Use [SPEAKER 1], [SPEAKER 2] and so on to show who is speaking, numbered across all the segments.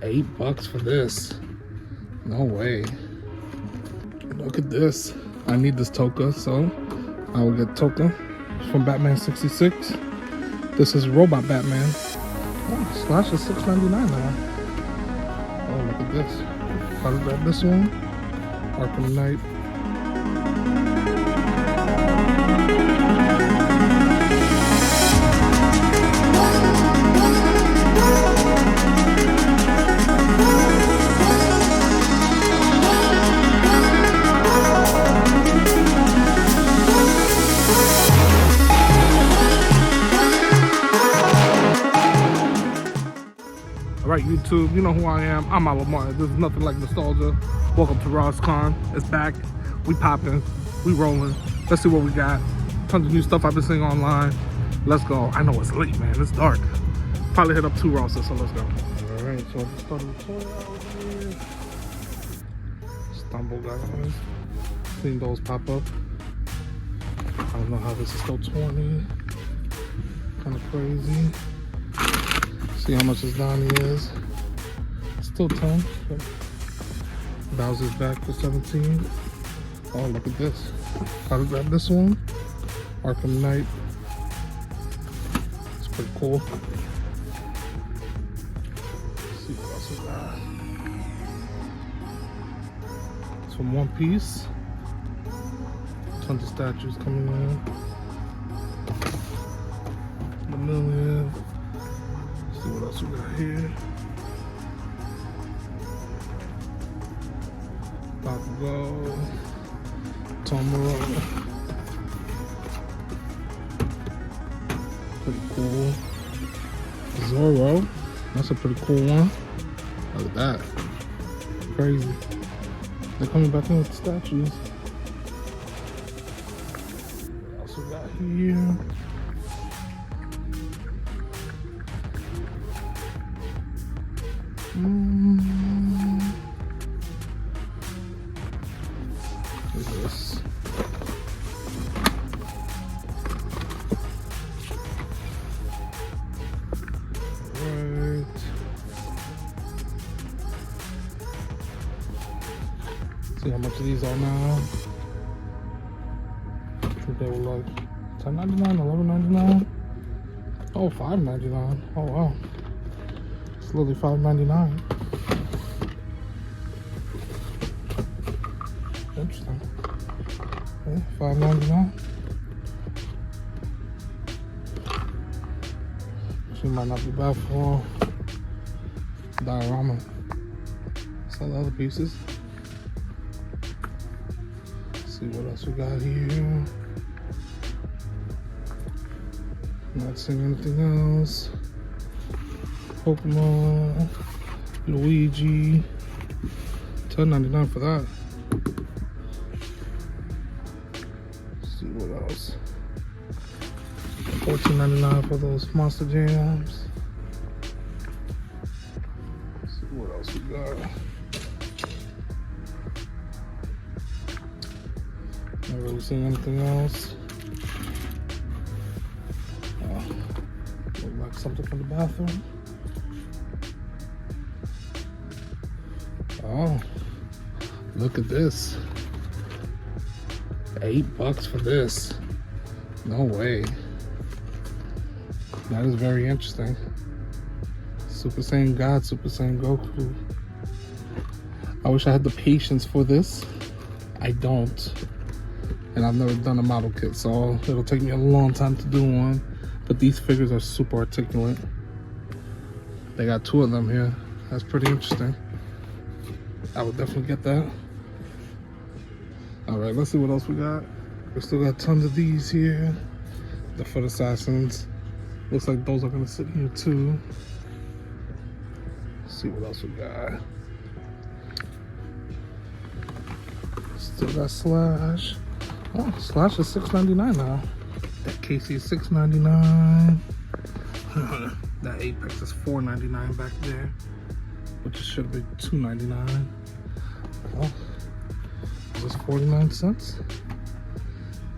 [SPEAKER 1] $8 for this. No way. Look at this. I need this toka, so I will get toka from Batman 66. This is Robot Batman. Oh, Slash is $6.99 now. Oh, look at this. Gotta grab this one. Arkham Knight. Alright, YouTube, you know who I am. I'm Lamar. This is nothing like nostalgia. Welcome to RossCon. It's back. We popping. We rolling. Let's see what we got. Tons of new stuff I've been seeing online. Let's go. I know it's late, man. It's dark. Probably hit up 2 Rosses, so let's go. Alright, so I just started the toy out here. Stumble, guys. Seen those pop up. I don't know how this is still 20. Kind of crazy. See how much this Donnie is. Still 10. Bowser's back for 17. Oh, look at this. Gotta grab this one. Arkham Knight. It's pretty cool. Let's see what else we got. It's from One Piece. Tons of statues coming in. The Million. See what else we got here. Bakugo. Tomorrow. Pretty cool. Zoro. That's a pretty cool one. Look at that. Crazy. They're coming back in with the statues. What else we got here? Look at this. Alright. See how much of these are now. I think they were like $10.99, $11.99. Oh, $5.99. Oh wow. It's literally $5.99. Interesting. Okay, $5.99. She might not be bad for diorama. Some other pieces. Let's see what else we got here. Not seeing anything else. Pokemon, Luigi, $10.99 for that. Let's see what else. $14.99 for those Monster Jams. Let's see what else we got. Not really seeing anything else. Look like something from the bathroom. Oh, look at this. $8 for this. No way. That is very interesting. Super Saiyan God, Super Saiyan Goku. I wish I had the patience for this. I don't. And I've never done a model kit, so it'll take me a long time to do one. But these figures are super articulate. They got 2 of them here. That's pretty interesting. I would definitely get that. Alright, let's see what else we got. We still got tons of these here. The Foot Assassins. Looks like those are gonna sit here too. Let's see what else we got. Still got Slash. Oh, Slash is $6.99 now. That Casey is $6.99. That Apex is $4.99 back there, which should have been $2.99. Oh, is this 49 cents?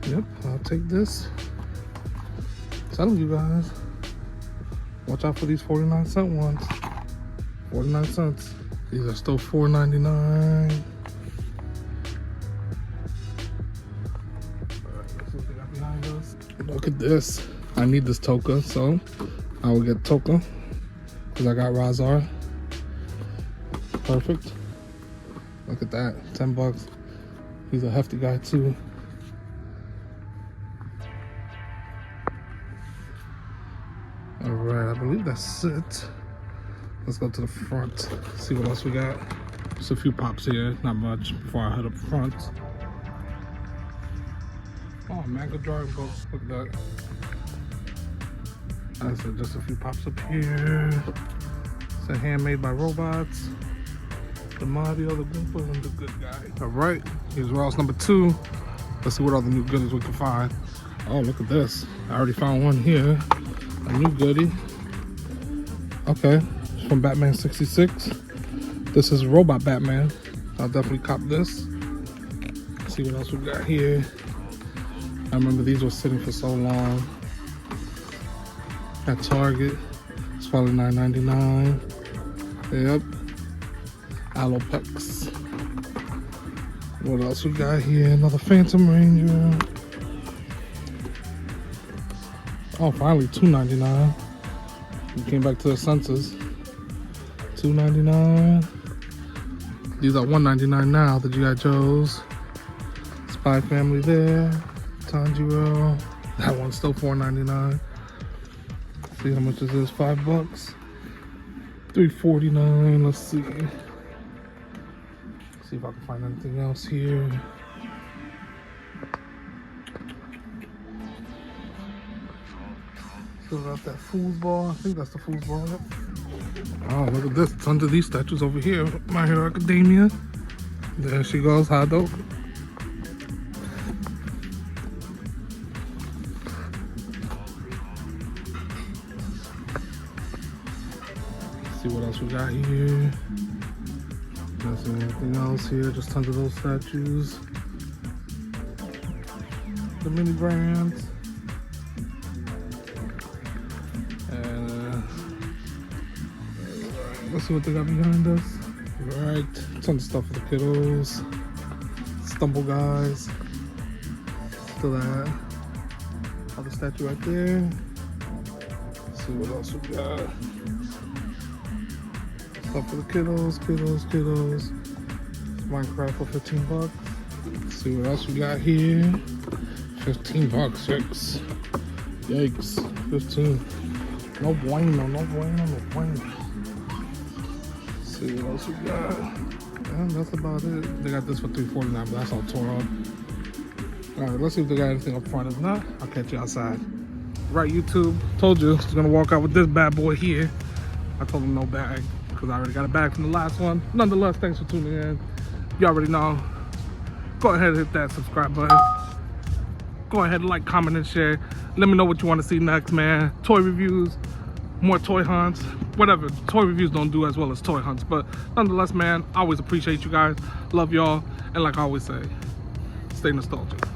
[SPEAKER 1] Yep, I'll take this. Telling you guys, watch out for these 49-cent ones. 49 cents. These are still $4.99. Look at this. I need this Toka, so I will get Toka because I got Razar. Perfect. Look at that. 10 bucks. He's a hefty guy too. Alright, I believe that's it. Let's go to the front. See what else we got. Just a few pops here, not much, before I head up front. Oh, manga drawing book. Look at that. I said just a few pops up here. It's a handmade by robots. The Mario, the Goomba, and the good guy. Alright, here's Rouse number 2. Let's see what other new goodies we can find. Oh, look at this. I already found one here. A new goodie. Okay, it's from Batman 66. This is Robot Batman. I'll definitely cop this. Let's see what else we got here. I remember these were sitting for so long at Target. It's probably $9.99. Yep. Alopex. What else we got here? Another Phantom Ranger. Oh, finally $2.99. We came back to the senses. $2.99. These are $1.99 now. The G.I. Joes. Spy Family there. Tanjiro. That one's still $4.99. See how much this is? $5. $3.49. Let's see. See if I can find anything else here. Still got that foosball. I think that's the foosball. Yep. Oh, look at this. Tons of these statues over here. My Hero Academia. There she goes, Hado. See what else we got here. Not seeing anything else here. Just tons of those statues. The mini brands. And let's see what they got behind us. Alright, tons of stuff for the kiddos. Stumble guys. Still that. Other statue right there. Let's see what else we got. Stuff for the kiddos. Minecraft for $15. Let's see what else we got here. $15, yikes. Yikes, 15. No bueno. Let's see what else we got. And that's about it. They got this for $3.49, but that's all tore up. Alright, let's see if they got anything up front. If not, I'll catch you outside. Right, YouTube, told you I was gonna walk out with this bad boy here. I told him no bag, because I already got a bag from the last one. Nonetheless, thanks for tuning in. You already know. Go ahead and hit that subscribe button. Go ahead and like, comment, and share. Let me know what you want to see next, man. Toy reviews, more toy hunts, whatever. Toy reviews don't do as well as toy hunts, but nonetheless, man, I always appreciate you guys. Love y'all, and like I always say, stay nostalgic.